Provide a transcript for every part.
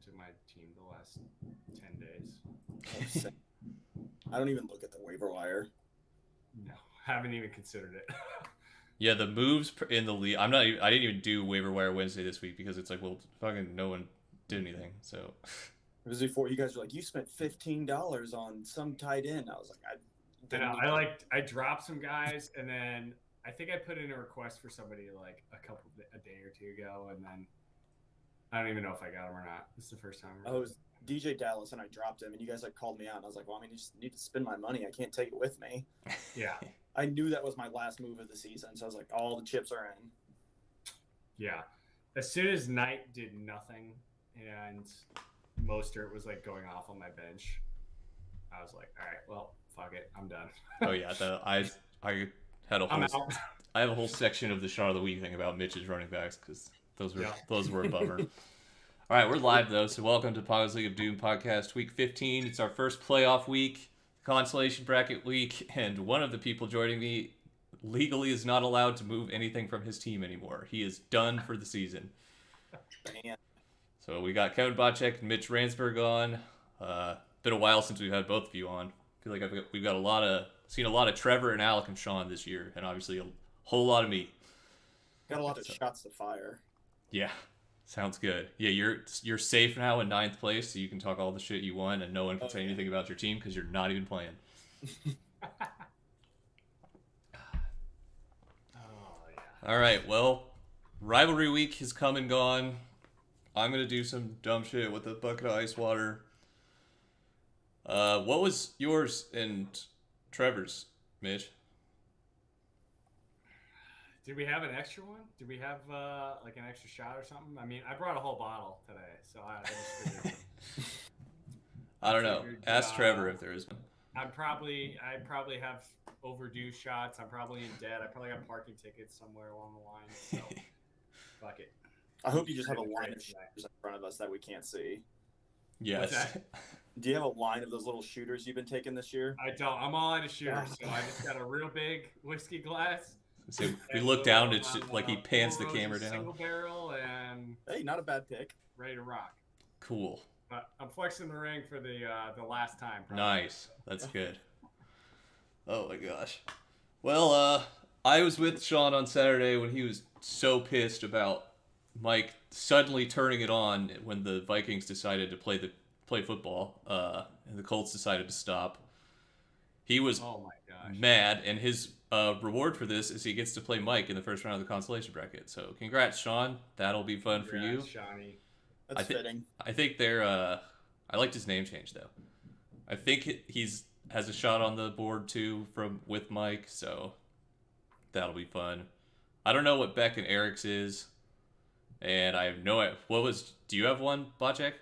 to my team the last 10 days. I don't even look at the waiver wire. No, haven't even considered it. Yeah, the moves in the league. I didn't even do waiver wire Wednesday this week because it's like, well, fucking no one did anything. So It was before you guys were like, you spent $15 on some tight end. I was like, I know. I dropped some guys, and then I think I put in a request for somebody like a day or two ago, and then I don't even know if I got him or not. This is the first time. I was DJ Dallas, and I dropped him, and you guys like called me out, and I was like, well, I mean, you just need to spend my money. I can't take it with me. Yeah. I knew that was my last move of the season, so I was like, all the chips are in. Yeah. As soon as Knight did nothing and Mostert was like going off on my bench, I was like, all right, well, fuck it, I'm done. Oh yeah, I had a whole I have a whole section of the Shot of the Week thing about Mitch's running backs because those were a bummer. All right, we're live though, so welcome to Pongo's League of Doom podcast, week 15. It's our first playoff week, consolation bracket week, and one of the people joining me legally is not allowed to move anything from his team anymore. He is done for the season. Man. So we got Kevin Bocek and Mitch Ransberg on. Been a while since we've had both of you on. I feel like we've got seen a lot of Trevor and Alec and Sean this year, and obviously a whole lot of me. Got a lot of shots to fire. Yeah, sounds good. Yeah, you're safe now in 9th place, so you can talk all the shit you want, and no one can say anything about your team because you're not even playing. All right, well, rivalry week has come and gone. I'm going to do some dumb shit with a bucket of ice water. What was yours and Trevor's, Mitch? Did we have an extra one? Did we have like an extra shot or something? I mean, I brought a whole bottle today, so I just figured. I don't know. Ask Trevor if there is one. I probably have overdue shots. I'm probably in debt. I probably got parking tickets somewhere along the line. So, fuck it. I hope you just have a line of shooters in front of us that we can't see. Yes. Do you have a line of those little shooters you've been taking this year? I don't. I'm all out of shooters, so I just got a real big whiskey glass. So we look down, it's like he pans the camera down. Single barrel and hey, not a bad pick. Ready to rock. Cool. But I'm flexing the ring for the last time. Probably. Nice. That's good. Oh my gosh. Well, I was with Sean on Saturday when he was so pissed about Mike suddenly turning it on when the Vikings decided to play football, and the Colts decided to stop. He was mad, and his reward for this is he gets to play Mike in the first round of the consolation bracket. So congrats, Sean. That'll be fun for you. Shawnee. That's fitting. I think they're. I liked his name change though. I think he's has a shot on the board too with Mike, so that'll be fun. I don't know what Beck and Eric's is, and I have no idea. Do you have one, Bocek?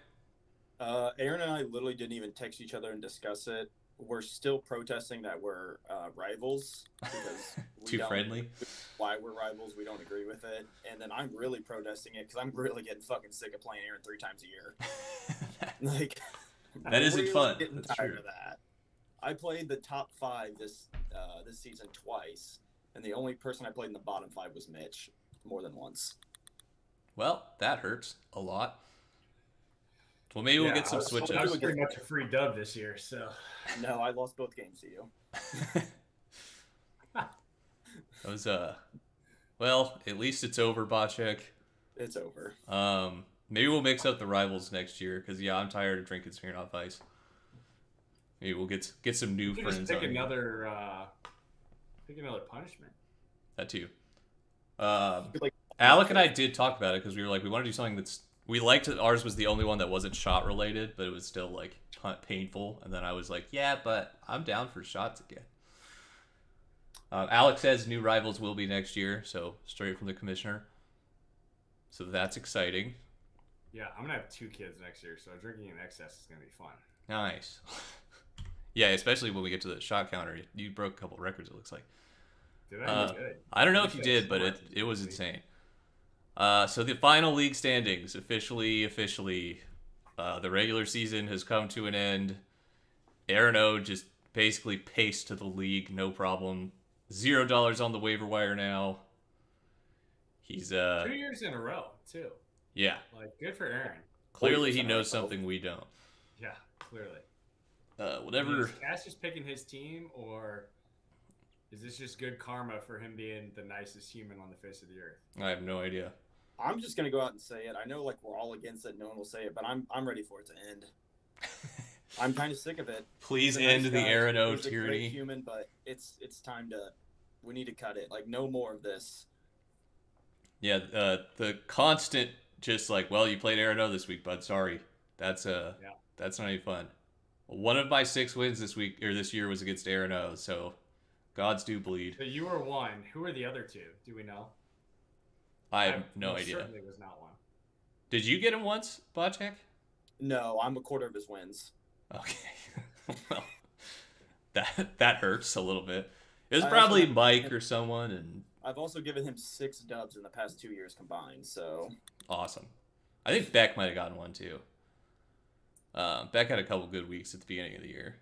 Aaron and I literally didn't even text each other and discuss it. We're still protesting that we're rivals because too friendly. Why we're rivals, we don't agree with it. And then I'm really protesting it because I'm really getting fucking sick of playing Aaron 3 times a year. Like that isn't really fun. Getting That's tired true. of that. I played the top 5 this season twice, and the only person I played in the bottom 5 was Mitch, more than once. Well, that hurts a lot. Well, maybe we'll get some switch-ups. That was pretty much a free dub this year, so. No, I lost both games to you. That was, well, at least it's over, Bocek. It's over. Maybe we'll mix up the rivals next year, because, yeah, I'm tired of drinking Smirnoff Ice. Maybe we'll get some new friends. Just pick another punishment. That too. Alec and I did talk about it, because we were like, we want to do something that's... We liked it. Ours was the only one that wasn't shot related, but it was still like painful. And then I was like, yeah, but I'm down for shots again. Alex says new rivals will be next year, so straight from the commissioner. So that's exciting. Yeah, I'm going to have 2 kids next year, so drinking in excess is going to be fun. Nice. Yeah, especially when we get to the shot counter. You broke a couple records, it looks like. Did I? I don't know if you did, but it was insane. So the final league standings, officially, the regular season has come to an end. Aaron O just basically paced to the league, no problem. $0 on the waiver wire now. He's 2 years in a row, too. Yeah. Like, good for Aaron. Clearly, he 40% knows right, something we don't. Yeah, clearly. Whatever. Is Cass just picking his team, or is this just good karma for him being the nicest human on the face of the earth? I have no idea. I'm just gonna go out and say it. I know, like, we're all against it. No one will say it, but I'm ready for it to end. I'm kind of sick of it. Please He's a end nice the guy. Arano He's a great tyranny. human, but it's time to. We need to cut it. Like, no more of this. Yeah, the constant just like, well, you played Arano this week, bud. Sorry, that's that's not any fun. One of my 6 wins this week or this year was against Arano, so gods do bleed. So you were one. Who were the other 2? Do we know? I have no idea. Certainly was not one. Did you get him once, Bocek? No, I'm a quarter of his wins. Okay. Well, that hurts a little bit. It was probably Mike or someone, and I've also given him 6 dubs in the past 2 years combined. So awesome. I think Beck might have gotten one too. Beck had a couple good weeks at the beginning of the year.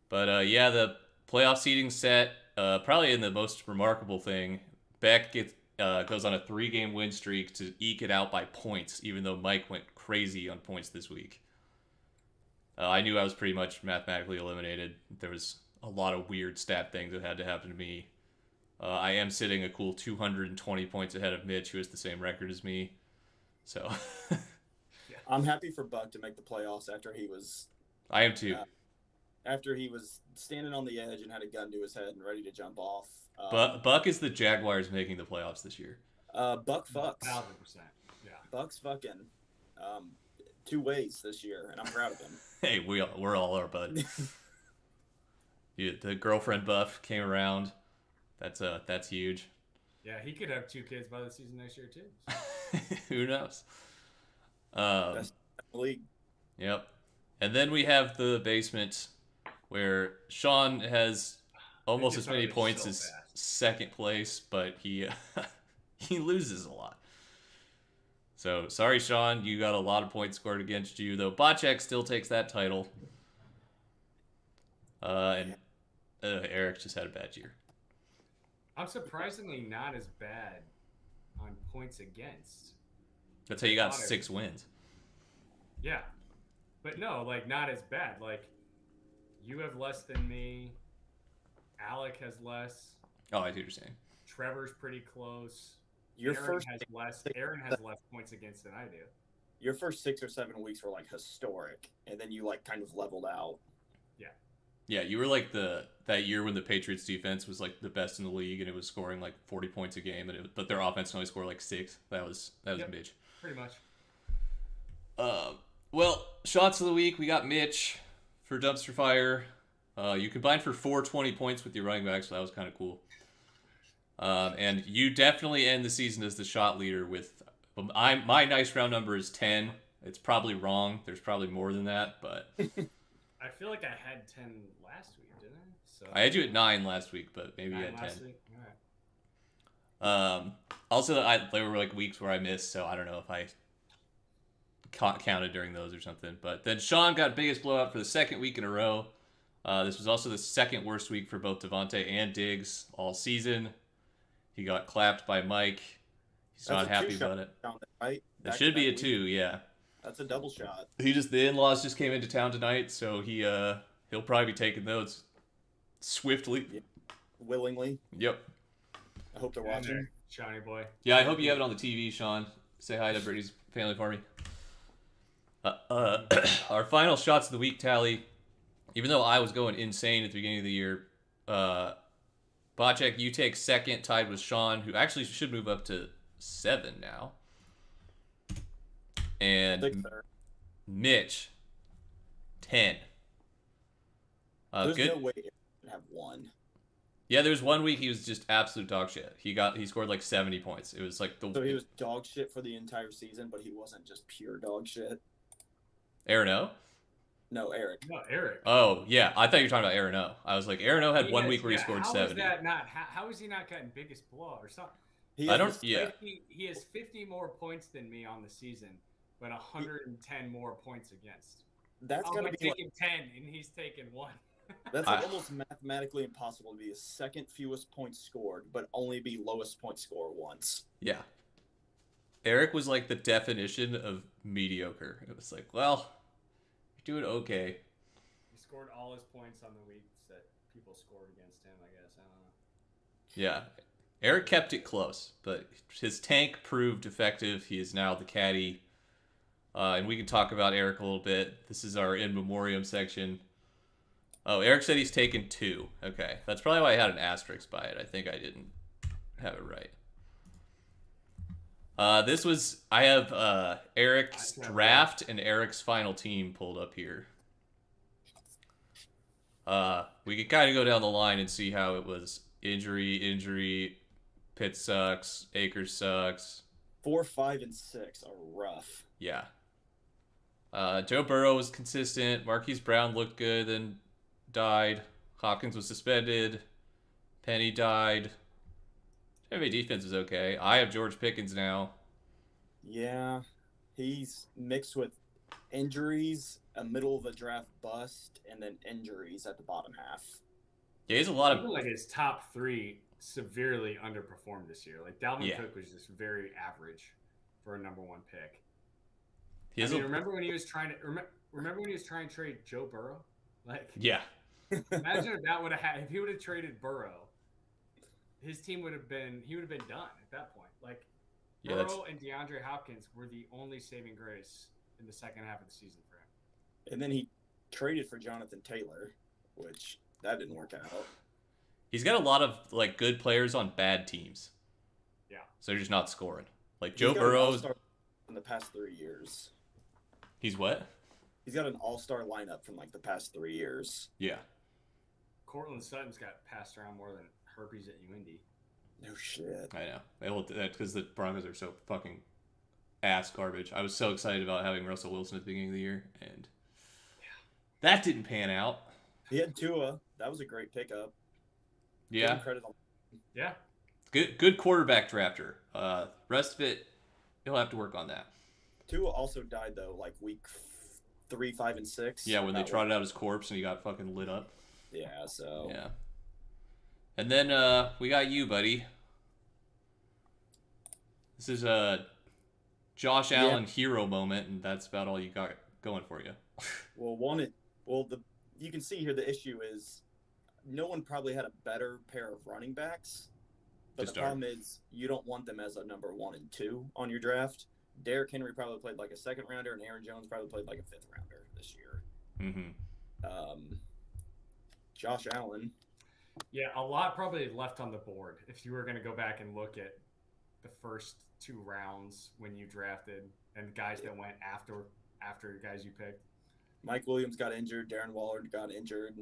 But yeah, the playoff seeding set, probably in the most remarkable thing, Beck goes on a 3-game win streak to eke it out by points, even though Mike went crazy on points this week. I knew I was pretty much mathematically eliminated. There was a lot of weird stat things that had to happen to me. I am sitting a cool 220 points ahead of Mitch, who has the same record as me. So I'm happy for Buck to make the playoffs after he was. I am too. After he was standing on the edge and had a gun to his head and ready to jump off. Buck is the Jaguars making the playoffs this year. Buck fucks. 1,000%. Yeah. Buck's fucking 2 ways this year, and I'm proud of him. Hey, we're all our bud. Yeah, the girlfriend buff came around. That's huge. Yeah, he could have 2 kids by the season next year too. Who knows? Best in the league. Yep. And then we have the basement where Sean has almost as many points so as fast. second place, but he he loses a lot. So sorry, Sean, you got a lot of points scored against you, though Bocek still takes that title. And Eric just had a bad year. I'm surprisingly not as bad on points against. That's how you got 6 wins. Yeah. But no, like, not as bad. Like, you have less than me. Alec has less. Oh, I see what you're saying. Trevor's pretty close. Your Aaron first has less. Aaron has less points against than I do. Your first 6 or 7 weeks were like historic, and then you like kind of leveled out. Yeah, you were like that year when the Patriots defense was like the best in the league, and it was scoring like 40 points a game, but their offense only scored like 6. That was Yep. Mitch. Pretty much. Well, shots of the week, we got Mitch for dumpster fire. You combined for 420 points with your running back, so that was kind of cool. And you definitely end the season as the shot leader with my nice round number is 10. It's probably wrong. There's probably more than that, but I feel like I had 10 last week, didn't I? So I had you at 9 last week, but maybe you 9 had 10. last week. All right. Also, there were like weeks where I missed, so I don't know if I counted during those or something. But then Sean got biggest blowout for the 2nd week in a row. This was also the 2nd worst week for both Devontae and Diggs all season. He got clapped by Mike. He's not happy about it. Right? It should be a 2, yeah. That's a double shot. The in-laws just came into town tonight, so he'll probably be taking those swiftly. Yeah. Willingly. Yep. I hope they're watching. Johnny boy. Yeah, I hope you have it on the TV, Sean. Say hi to Brittany's family for me. Our final shots of the week tally. Even though I was going insane at the beginning of the year, Bocek, you take 2nd, tied with Sean, who actually should move up to 7 now. And Mitch, 10. There's good. no way it would have 1. Yeah, there's one week he was just absolute dog shit. He scored like 70 points. It was like So he was dog shit for the entire season, but he wasn't just pure dog shit. Aaron O? No, Eric. No, Eric. Oh, yeah. I thought you were talking about Aaron O. I was like, Aaron O had 1 week where he scored 70. How is he not gotten biggest blowout or something? He He has 50 more points than me on the season, but 110 more points against. That's I'm gotta like be taking 10 and he's taking 1. that's like almost mathematically impossible to be the 2nd fewest points scored, but only be lowest point scorer once. Yeah. Eric was like the definition of mediocre. It was like, well, you're doing okay. He scored all his points on the weeks that people scored against him, I guess. I don't know. Yeah. Eric kept it close, but his tank proved effective. He is now the caddy. And we can talk about Eric a little bit. This is our in memoriam section. Oh, Eric said he's taken 2. Okay. That's probably why I had an asterisk by it. I think I didn't have it right. I have Eric's draft and Eric's final team pulled up here. We could kind of go down the line and see how it was injury, Pitt sucks, Akers sucks. 4, 5, and 6 are rough. Yeah. Joe Burrow was consistent. Marquise Brown looked good, then died. Hopkins was suspended. Penny died. Tampa defense was okay. I have George Pickens now. Yeah, he's mixed with injuries, a middle of the draft bust, and then injuries at the bottom half. Yeah, he's a lot I feel of. like his top 3 severely underperformed this year. Like Dalvin Cook was just very average for a number 1 pick. Remember when he was trying to remember when he was trying to trade Joe Burrow? Like, yeah. Imagine if that would have if he would have traded Burrow, his team would have been done at that point. Like, Burrow and DeAndre Hopkins were the only saving grace in the second half of the season for him. And then he traded for Jonathan Taylor, which that didn't work out. He's got a lot of like good players on bad teams. Yeah. So they're just not scoring. Like Joe Burrow in the past 3 years. He's what? He's got an all-star lineup from like the past 3 years. Yeah. Cortland Sutton's got passed around more than herpes at UIndy. No shit. I know. Because the Broncos are so fucking ass garbage. I was so excited about having Russell Wilson at the beginning of the year, and that didn't pan out. He had Tua. That was a great pickup. Yeah. Credit on. Yeah. Good quarterback drafter. Rest of it, he'll have to work on that. Tua also died though, like week 3, 5, and 6. Yeah, when they trotted out his corpse and he got fucking lit up. Yeah. So. Yeah. And then we got you, buddy. This is a Josh Allen hero moment, and that's about all you got going for you. You can see here the issue is no one probably had a better pair of running backs. But the problem is you don't want them as a number 1 and 2 on your draft. Derrick Henry probably played like a second rounder, and Aaron Jones probably played like a 5th rounder this year. Mm-hmm. Josh Allen. Yeah, a lot probably left on the board if you were going to go back and look at the first 2 rounds when you drafted and guys that went after guys you picked. Mike Williams got injured. Darren Waller got injured.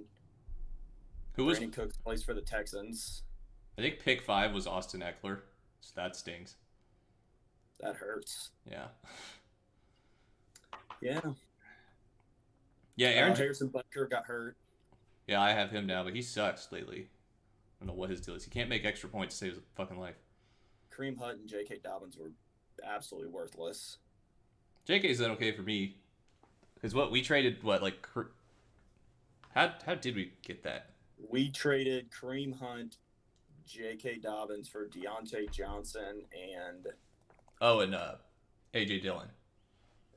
Brandon Cooks plays for the Texans. I think pick 5 was Austin Eckler, so that stings. That hurts. Yeah. Yeah. Yeah, Aaron Harrison Butker got hurt. Yeah, I have him now, but he sucks lately. I don't know what his deal is. He can't make extra points to save his fucking life. Kareem Hunt and J.K. Dobbins were absolutely worthless. J.K.'s done okay for me. Because we traded, how did we get that? We traded Kareem Hunt, J.K. Dobbins for Deontay Johnson and... Oh, and A.J. Dillon.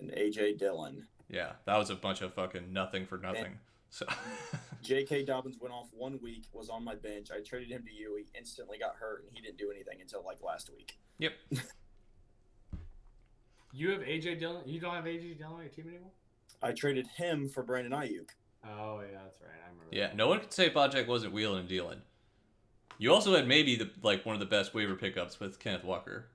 And A.J. Dillon. Yeah, that was a bunch of fucking nothing for nothing. So J.K. Dobbins went off 1 week, was on my bench. I traded him to you. He instantly got hurt, and he didn't do anything until like last week. Yep. You have A.J. Dillon? You don't have A.J. Dillon on your team anymore? I traded him for Brandon Ayuk. Oh, yeah, that's right. I remember. Yeah, no one could say Bajek wasn't wheeling and dealing. You also had maybe one of the best waiver pickups with Kenneth Walker.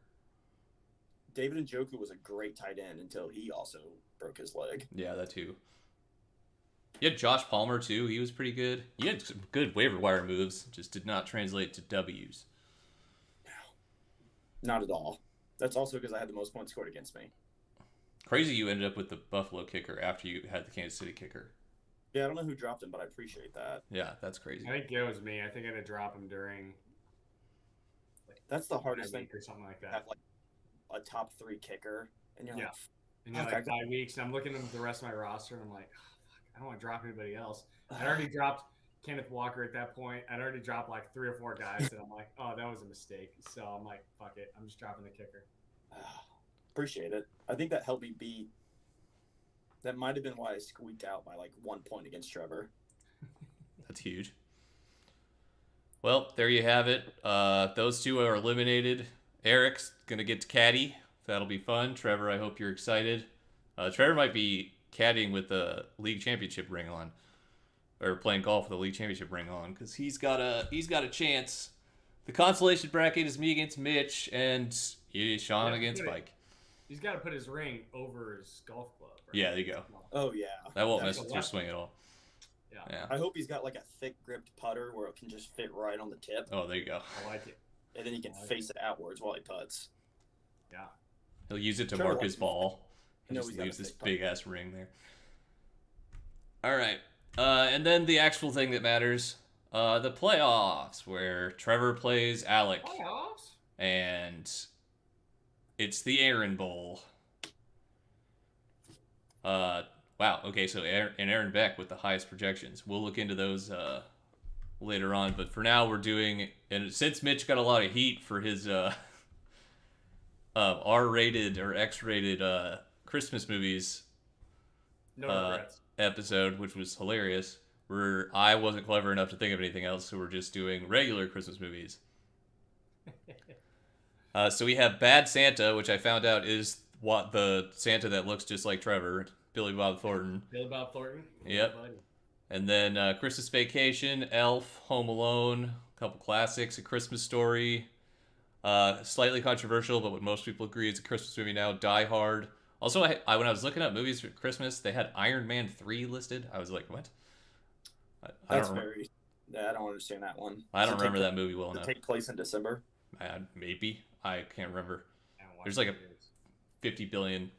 David Njoku was a great tight end until he also broke his leg. Yeah, that too. You had Josh Palmer too. He was pretty good. You had some good waiver wire moves, just did not translate to W's. No, not at all. That's also because I had the most points scored against me. Crazy you ended up with the Buffalo kicker after you had the Kansas City kicker. Yeah, I don't know who dropped him, but I appreciate that. Yeah, that's crazy. I think it was me. I think I had to drop him during. That's the hardest thing or something like that. Have like a top 3 kicker, and you're like, and you're like 5 weeks, and I'm looking at the rest of my roster, and I'm like, oh, fuck, I don't want to drop anybody else. I'd already dropped Kenneth Walker at that point. I'd already dropped like 3 or 4 guys, and I'm like, oh, that was a mistake. So I'm like, fuck it, I'm just dropping the kicker. Appreciate it. I think that helped me beat. That might have been why I squeaked out by like 1 point against Trevor. That's huge. Well, there you have it. Those two are eliminated. Eric's gonna get to caddy. That'll be fun. Trevor, I hope you're excited. Trevor might be caddying with the league championship ring on, or playing golf with the league championship ring on, because he's got a chance. The consolation bracket is me against Mitch and Sean against Mike. He's got to put his ring over his golf club. Right? Yeah, there you go. Oh yeah, that won't mess with your swing at all. Yeah. I hope he's got like a thick gripped putter where it can just fit right on the tip. Oh, there you go. I like it. And then he can face it outwards while he putts. Yeah. He'll use it to mark his ball. He just leaves this big ass ring there. All right. And then the actual thing that matters, the playoffs, where Trevor plays Alec. Playoffs? And it's the Aaron Bowl. Wow. Okay, so Aaron Beck with the highest projections. We'll look into those later on, but for now we're doing, and since Mitch got a lot of heat for his R-rated or X-rated Christmas movies episode, which was hilarious, where I wasn't clever enough to think of anything else, so we're just doing regular Christmas movies. So we have Bad Santa, which I found out is what the Santa that looks just like Trevor, Billy Bob Thornton. Billy Bob Thornton? Yep. And then Christmas Vacation, Elf, Home Alone, a couple classics, A Christmas Story. Slightly controversial, but what most people agree is a Christmas movie now, Die Hard. Also, when I was looking up movies for Christmas, they had Iron Man 3 listed. I was like, what? I don't understand that one. I don't remember that movie well enough. Take place in December? Maybe. I can't remember. There's like a 50 billion.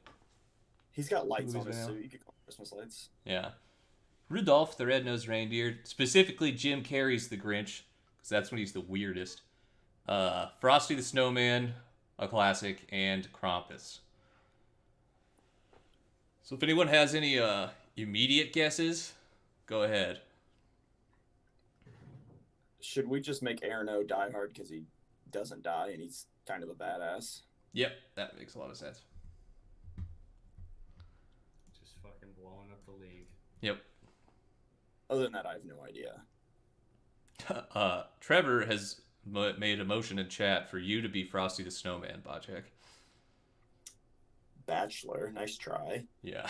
He's got lights on his suit. You could call them Christmas lights. Yeah. Rudolph the Red-Nosed Reindeer. Specifically, Jim Carrey's The Grinch, because that's when he's the weirdest. Frosty the Snowman, a classic, and Krampus. So if anyone has any immediate guesses, go ahead. Should we just make Aaron O Die Hard because he doesn't die and he's kind of a badass? Yep, that makes a lot of sense. Just fucking blowing up the league. Yep. Other than that, I have no idea. Trevor has made a motion in chat for you to be Frosty the Snowman, Bocek. Bachelor, nice try. Yeah.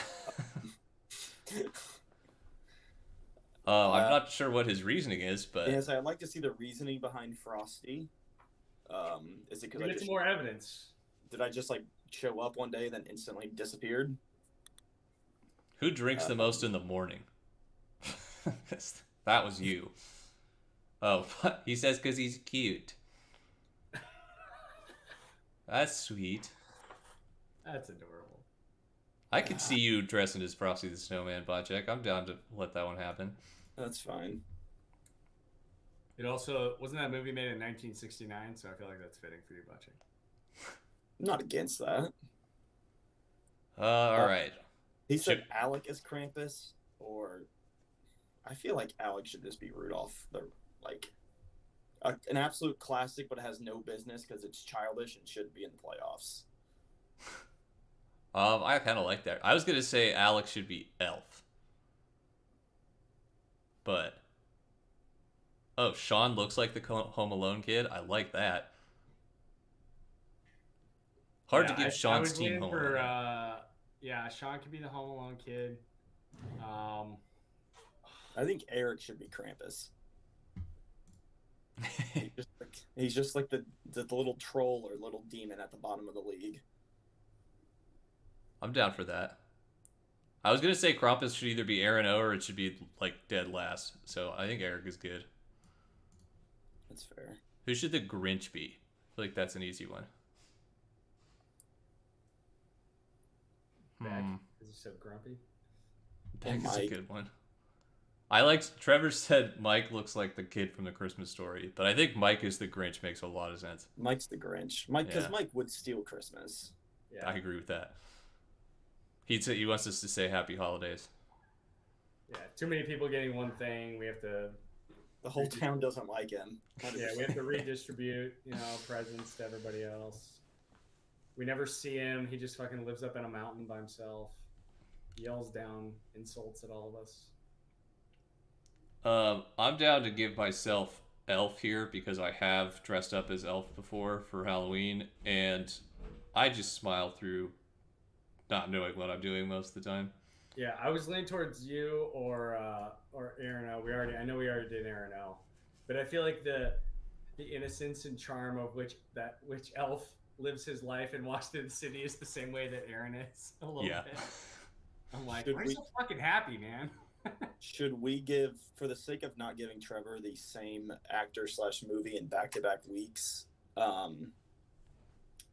I'm not sure what his reasoning is, but yes, I'd like to see the reasoning behind Frosty. Is it because I get more evidence? Did I just like show up one day and then instantly disappeared? Who drinks the most in the morning? That was you. Oh, he says because he's cute. That's sweet. That's adorable. I could see you dressing as Frosty the Snowman, Bocek. I'm down to let that one happen. That's fine. It also wasn't that movie made in 1969, so I feel like that's fitting for you, Bocek. I'm not against that. All right. He said Alec is Krampus, or I feel like Alec should just be Rudolph. An absolute classic, but it has no business because it's childish and shouldn't be in the playoffs. I kind of like that. I was gonna say Alex should be Elf, but Sean looks like the Home Alone kid. I like that. Hard to give Sean's team Home Alone. Sean could be the Home Alone kid. I think Eric should be Krampus. He's just like the little troll or little demon at the bottom of the league. I'm down for that. I was gonna say Krampus should either be Aaron O or it should be like dead last. So I think Eric is good. That's fair. Who should the Grinch be? I feel like that's an easy one. Beck, is he so grumpy? Beck is a good one. I liked Trevor said Mike looks like the kid from the Christmas Story, but I think Mike is the Grinch makes a lot of sense. Mike's the Grinch. Because Mike would steal Christmas. Yeah. I agree with that. He wants us to say Happy Holidays. Yeah, too many people getting one thing. We have to. The whole town doesn't like him. 100%. Yeah, we have to redistribute, presents to everybody else. We never see him. He just fucking lives up in a mountain by himself. Yells down insults at all of us. I'm down to give myself Elf here because I have dressed up as Elf before for Halloween, and I just smile through not knowing what I'm doing most of the time. Yeah, I was leaning towards you or Aaron O. I know we already did Aaron O. But I feel like the innocence and charm of which Elf lives his life in Washington City is the same way that Aaron is a little bit. I'm like, we're so fucking happy, man. Should we give, for the sake of not giving Trevor the same actor / movie in back-to-back weeks,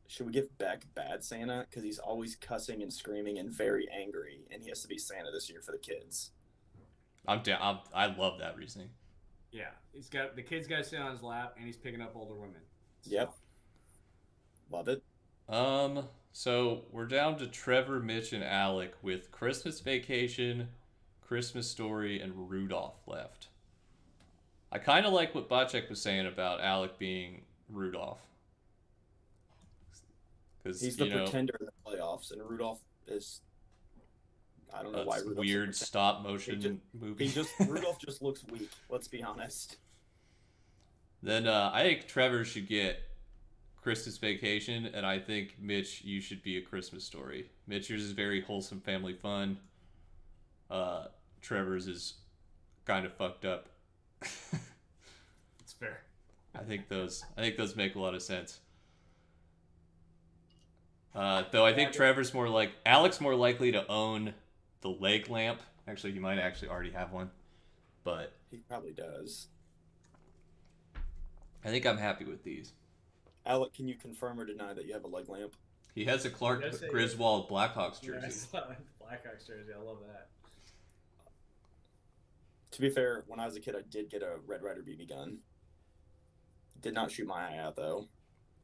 should we give Beck Bad Santa? Because he's always cussing and screaming and very angry, and he has to be Santa this year for the kids. I'm down. I love that reasoning. Yeah, the kid's got to sit on his lap, and he's picking up older women. So. Yep. Love it. So we're down to Trevor, Mitch, and Alec with Christmas Vacation, Christmas Story, and Rudolph left. I kind of like what Bacek was saying about Alec being Rudolph. He's the pretender in the playoffs, and Rudolph is... I don't know why Rudolph's weird stop motion movie. Rudolph just looks weak, let's be honest. Then I think Trevor should get Christmas Vacation, and I think Mitch, you should be A Christmas Story. Mitch, yours is very wholesome family fun. Trevor's is kind of fucked up. It's fair. I think those make a lot of sense. Though I think Trevor's Alec's more likely to own the leg lamp. Actually, he might already have one, but he probably does. I think I'm happy with these. Alec, can you confirm or deny that you have a leg lamp? He has a Clark Griswold Blackhawks jersey. Yeah, Blackhawks jersey. I love that. To be fair, when I was a kid, I did get a Red Ryder BB gun. Did not shoot my eye out though.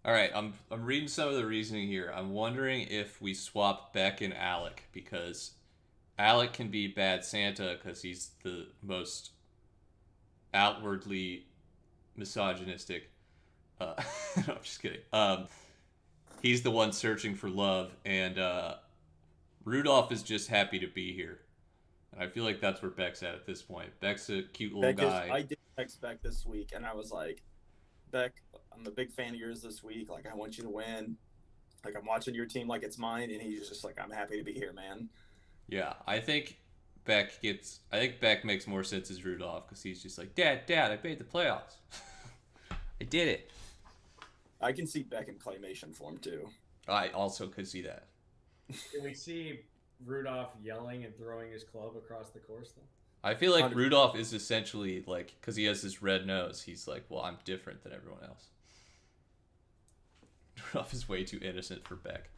All right, I'm reading some of the reasoning here. I'm wondering if we swap Beck and Alec, because Alec can be Bad Santa because he's the most outwardly misogynistic. No, I'm just kidding. He's the one searching for love, and Rudolph is just happy to be here. And I feel like that's where Beck's at this point. Beck's a cute little guy. I did text Beck this week, and I was like, Beck, I'm a big fan of yours this week. Like, I want you to win. Like, I'm watching your team like it's mine, and he's just like, I'm happy to be here, man. Yeah, I think Beck makes more sense as Rudolph because he's just like, Dad, I made the playoffs. I did it. I can see Beck in claymation form too. I also could see that. Can we see Rudolph yelling and throwing his club across the course though? I feel like 100%. Rudolph is essentially like, because he has this red nose, he's like, well, I'm different than everyone else. Rudolph is way too innocent for Beck.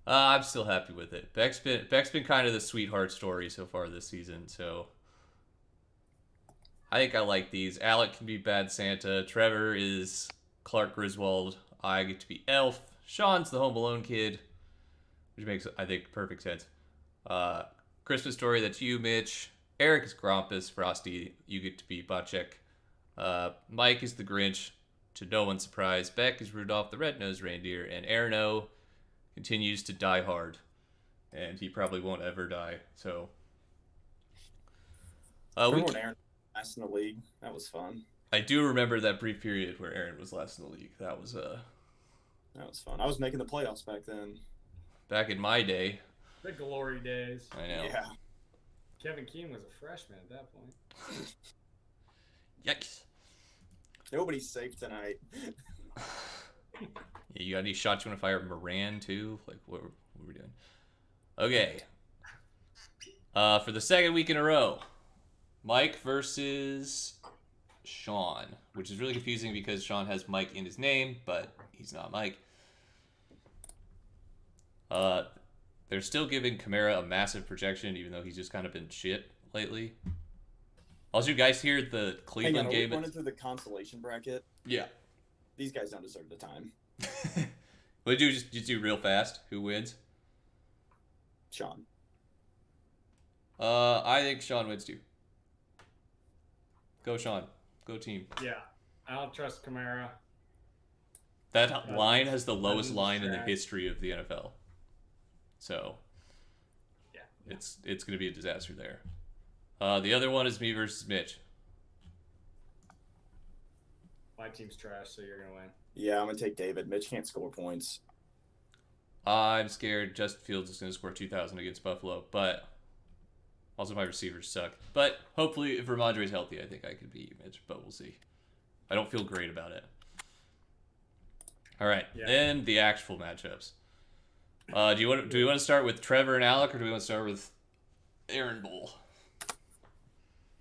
I'm still happy with it. Beck's been kind of the sweetheart story so far this season, so I think I like these. Alec can be Bad Santa. Trevor is Clark Griswold. I get to be Elf. Sean's the Home Alone kid, which makes, I think, perfect sense. Christmas Story, that's you, Mitch. Eric is Krampus. Frosty, you get to be Bacek. Mike is the Grinch, to no one's surprise. Beck is Rudolph the Red-Nosed Reindeer. And Aaron O continues to die hard. And he probably won't ever die, so... Remember when Aaron last in the league? That was fun. I do remember that brief period where Aaron was last in the league. That was fun. I was making the playoffs back then. Back in my day. The glory days. I know. Yeah. Kevin Keane was a freshman at that point. Yikes. Nobody's safe tonight. Yeah, you got any shots you want to fire at Moran too? Like, what are we doing? Okay. For the second week in a row, Mike versus Sean, which is really confusing because Sean has Mike in his name, but he's not Mike. They're still giving Kamara a massive projection, even though he's just kind of been shit lately. Also, you guys hear the Cleveland game? Are we running through the consolation bracket? Yeah. These guys don't deserve the time. What did you just do real fast? Who wins? Sean. I think Sean wins too. Go Sean. Go team. Yeah. I don't trust Kamara. That line has the lowest line in the history of the NFL. So, yeah. It's going to be a disaster there. The other one is me versus Mitch. My team's trash, so you're going to win. Yeah, I'm going to take David. Mitch can't score points. I'm scared Justin Fields is going to score 2,000 against Buffalo, but also my receivers suck. But hopefully, if Ramondre's healthy, I think I could beat you, Mitch, but we'll see. I don't feel great about it. All right, then the actual matchups. Do we want to start with Trevor and Alec, or do we want to start with Aaron Bowl?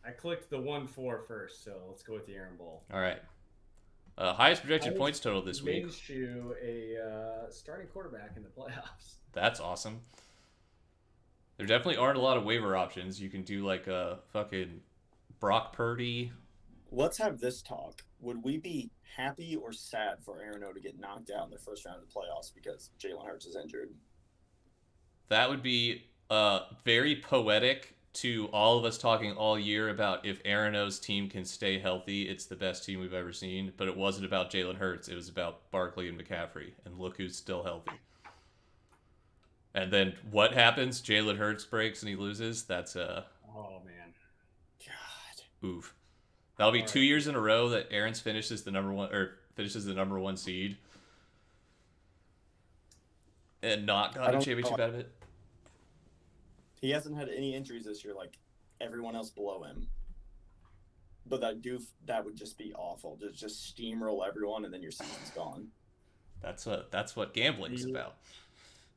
I clicked the 1-4 first, so let's go with the Aaron Bowl. All right. Highest projected points total this week. Minshew, a starting quarterback in the playoffs. That's awesome. There definitely aren't a lot of waiver options. You can do like a fucking Brock Purdy. Let's have this talk. Would we be happy or sad for Aaron O to get knocked out in the first round of the playoffs because Jalen Hurts is injured? That would be very poetic to all of us talking all year about if Aaron O's team can stay healthy, it's the best team we've ever seen. But it wasn't about Jalen Hurts. It was about Barkley and McCaffrey. And look who's still healthy. And then what happens? Jalen Hurts breaks and he loses. That's oh, man. God. Oof. That'll be 2 years in a row that Aaron's finishes the number one seed. And not got a championship out of it. He hasn't had any injuries this year like everyone else below him. But that would just be awful. Just steamroll everyone and then your season's gone. That's what gambling's about.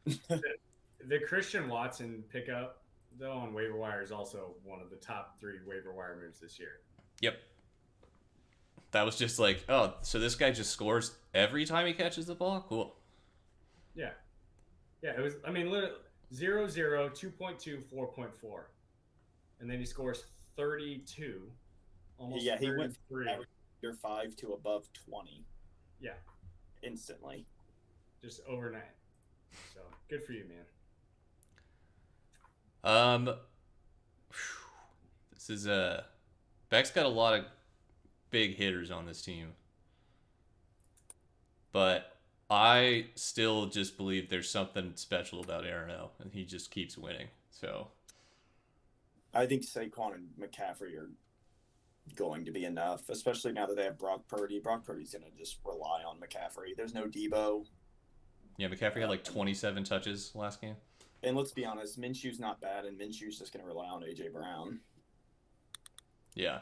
The Christian Watson pickup, though, on waiver wire is also one of the top 3 waiver wire moves this year. Yep. That was just like, oh, so this guy just scores every time he catches the ball? Cool. Yeah. Yeah, it was, I mean, literally 0, 0, 2.2, 4.4. And then he scores 32. Almost yeah, he 33. went from average 5 to above 20. Yeah. Instantly. Just overnight. So, good for you, man. This is Beck's got a lot of big hitters on this team, but I still just believe there's something special about Aaron O, and he just keeps winning. So I think Saquon and McCaffrey are going to be enough, especially now that they have Brock Purdy. Brock Purdy's going to just rely on McCaffrey. There's no Debo. Yeah, McCaffrey had like 27 touches last game. And let's be honest, Minshew's not bad, and Minshew's just going to rely on A.J. Brown. Yeah.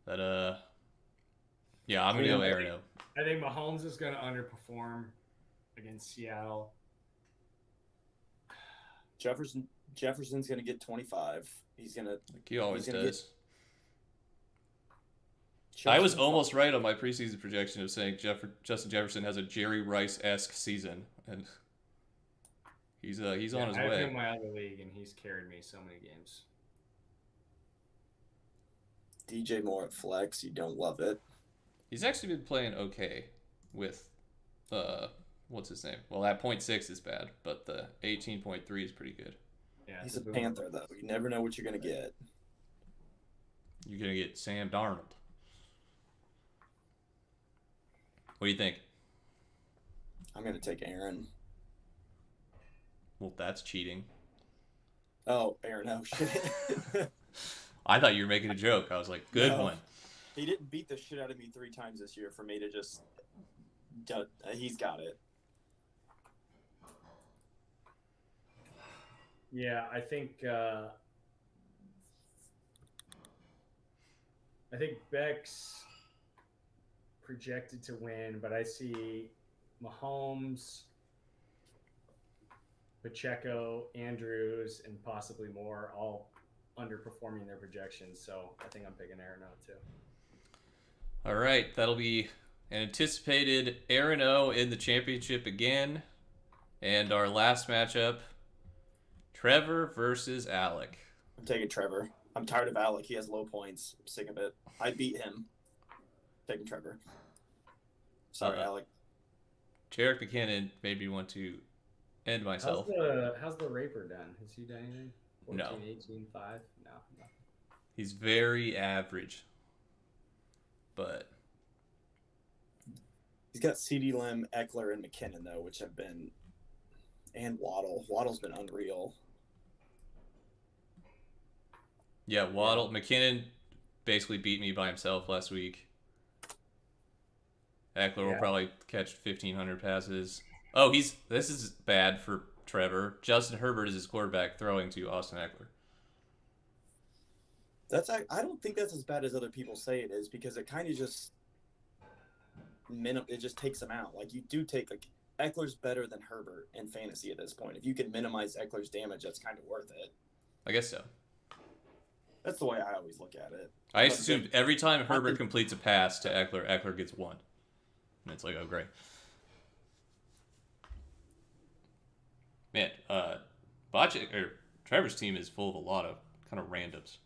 But, yeah, I'm going to go Aaron O. I think Mahomes is going to underperform against Seattle. Jefferson's going to get 25. He's going to... Like he always does. I was almost right on my preseason projection of saying Justin Jefferson has a Jerry Rice-esque season, and he's on his way. I have him in my other league, and he's carried me so many games. DJ Moore at flex, you don't love it. He's actually been playing okay with, what's his name? Well, that 0.6 is bad, but the 18.3 is pretty good. Yeah, he's a Panther, though. You never know what you're going to get. You're going to get Sam Darnold. What do you think? I'm going to take Aaron. Well, that's cheating. Oh, Aaron, oh, shit. I thought you were making a joke. I was like, good one. He didn't beat the shit out of me 3 times this year for me to just... he's got it. Yeah, I think Beck's projected to win, but I see Mahomes, Pacheco, Andrews, and possibly more all underperforming their projections. So I think I'm picking Aaron O too. All right, that'll be an anticipated Aaron O in the championship again. And our last matchup, Trevor versus Alec. I'm taking Trevor. I'm tired of Alec. He has low points. I'm sick of it. I beat him. Taking Trevor. Sorry, Alec. Jarek Buchanan made me want to end myself. How's the Raper done? Has he done anything? 14, No. 18, 5? No. He's very average. But He's got CeeDee Lamb, Eckler, and McKinnon, though, which have been – and Waddle. Waddle's been unreal. Yeah, Waddle. Yeah. McKinnon basically beat me by himself last week. Eckler will probably catch 1,500 passes. Oh, this is bad for Trevor. Justin Herbert is his quarterback throwing to Austin Eckler. I don't think that's as bad as other people say it is, because it kind of just it just takes them out. Like, you do take, like, Eckler's better than Herbert in fantasy at this point. If you can minimize Eckler's damage, that's kind of worth it. I guess so. That's the way I always look at it. I assume every time Herbert completes a pass to Eckler, Eckler gets 1. And it's like, oh, great. Man, Trevor's team is full of a lot of kind of randoms.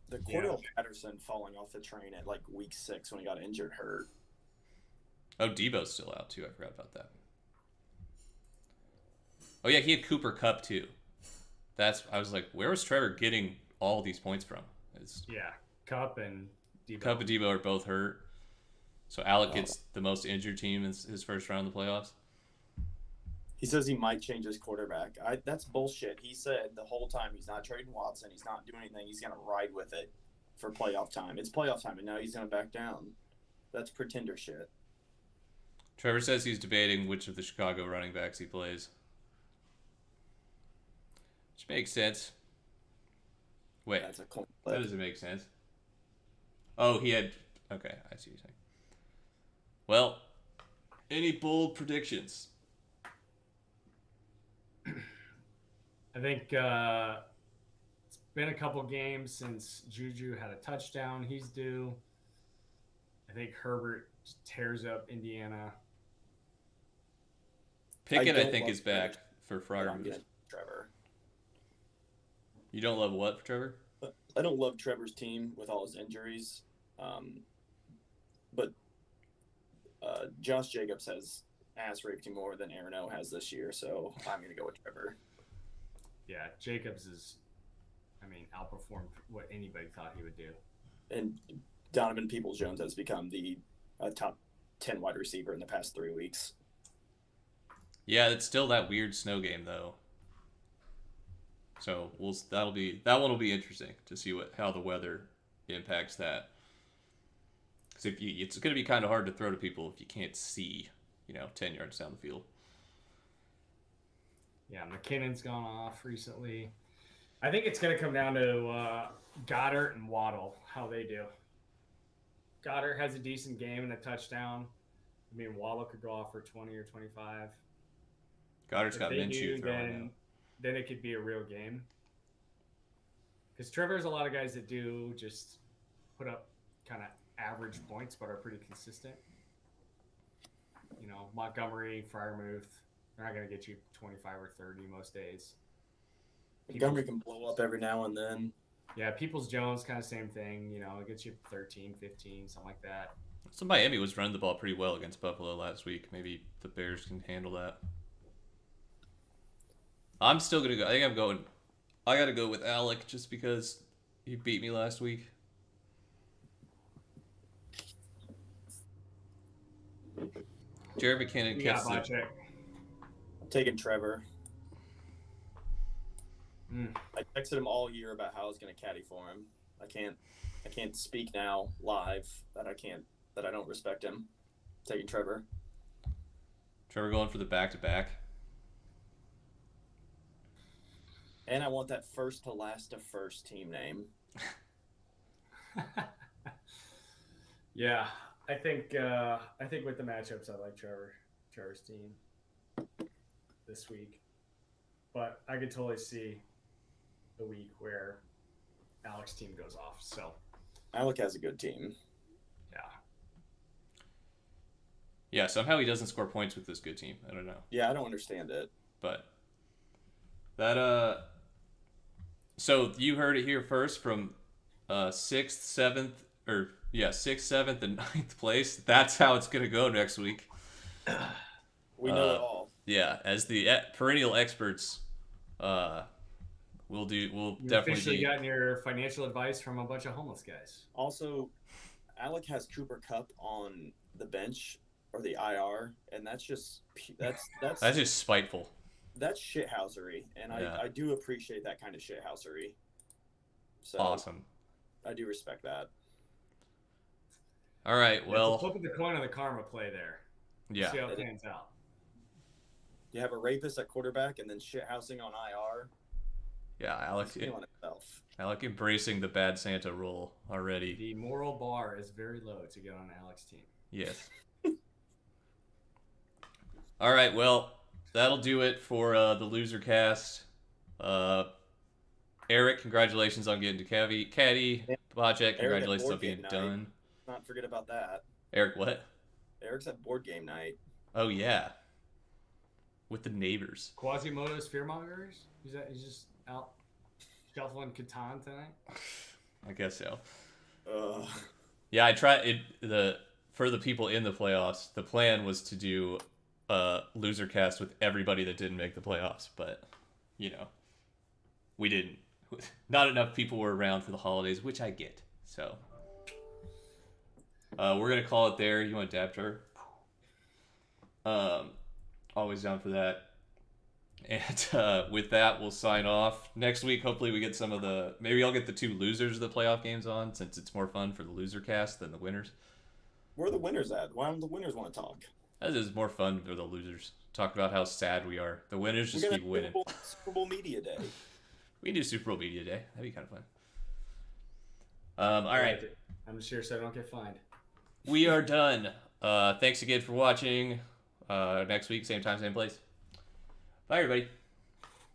The Cordell Patterson falling off the train at like week 6 when he got injured hurt. Oh, Debo's still out too. I forgot about that. Oh yeah, he had Cooper Kupp too. I was like, where was Trevor getting all these points from? Kupp and Debo. Kupp and Debo are both hurt. So Alec gets the most injured team in his first round of the playoffs. He says he might change his quarterback. That's bullshit. He said the whole time he's not trading Watson. He's not doing anything. He's going to ride with it for playoff time. It's playoff time, and now he's going to back down. That's pretender shit. Trevor says he's debating which of the Chicago running backs he plays. Which makes sense. Wait, that's a coin flip. That doesn't make sense. Oh, he had... Okay, I see what you're saying. Well, any bold predictions? I think it's been a couple games since Juju had a touchdown. He's due. I think Herbert tears up Indiana. Pickett, I think, is back for Friday. Trevor. You don't love what for Trevor? I don't love Trevor's team with all his injuries. But Josh Jacobs has ass raped him more than Aaron O has this year, so I'm going to go with Trevor. Yeah, Jacobs outperformed what anybody thought he would do. And Donovan Peoples-Jones has become the top 10 wide receiver in the past 3 weeks. Yeah, it's still that weird snow game though. So that one will be interesting to see how the weather impacts that. Because it's going to be kind of hard to throw to people if you can't see, 10 yards down the field. Yeah, McKinnon's gone off recently. I think it's going to come down to Goddard and Waddle, how they do. Goddard has a decent game and a touchdown. Waddle could go off for 20 or 25. Goddard's got Minshew throwing now. Then it could be a real game. Because Trevor's a lot of guys that do just put up kind of average points but are pretty consistent. Montgomery, Freiermuth, they're not going to get you 25 or 30 most days. Montgomery can blow up every now and then. Yeah, Peoples-Jones, kind of same thing. It gets you 13, 15, something like that. So Miami was running the ball pretty well against Buffalo last week. Maybe the Bears can handle that. I'm still going to go. I got to go with Alec just because he beat me last week. Jared McKinnon gets I'm taking Trevor. I texted him all year about how I was going to caddy for him. I can't speak now live that I don't respect him. Taking Trevor. Trevor going for the back-to-back. And I want that first to last to first team name. Yeah, I think with the matchups, I like Trevor's team this week. But I could totally see the week where Alec's team goes off. So Alec has a good team. Yeah. Yeah, somehow he doesn't score points with this good team. I don't know. Yeah, I don't understand it. But that so you heard it here first from 6th, 7th, or 6th, 7th, and 9th place. That's how it's gonna go next week. We know it all. Yeah, as the perennial experts, we'll definitely officially gotten your financial advice from a bunch of homeless guys. Also, Alec has Cooper Kupp on the bench or the IR, and that's just spiteful. That's shithousery, and I do appreciate that kind of shithousery. So awesome. I do respect that. All right, well, flipping the coin on the karma play there. Yeah. See how it pans out. You have a rapist at quarterback and then shithousing on IR. Yeah, Alec embracing the bad Santa rule already. The moral bar is very low to get on Alec's team. Yes. All right, well, that'll do it for the loser cast. Eric, congratulations on getting to Caddy. Bajek, congratulations on being done. Not forget about that. Eric, what? Eric's at board game night. Oh yeah, with the neighbors. Quasimodo's fearmongers. He's just out shuffling Catan tonight. I guess so. Yeah, I tried it. For the people in the playoffs, the plan was to do a loser cast with everybody that didn't make the playoffs, but we didn't. Not enough people were around for the holidays, which I get. So we're gonna call it there. You want to dab her? Always down for that. And with that, we'll sign off. Next week, hopefully we get maybe I'll get the 2 losers of the playoff games on, since it's more fun for the loser cast than the winners. Where are the winners at? Why don't the winners want to talk? That is more fun for the losers. Talk about how sad we are. The winners just keep winning. Super Bowl Media Day. We can do Super Bowl Media Day. That'd be kind of fun. All right. I'm just here so I don't get fined. We are done. Thanks again for watching. Next week, same time, same place. Bye, everybody.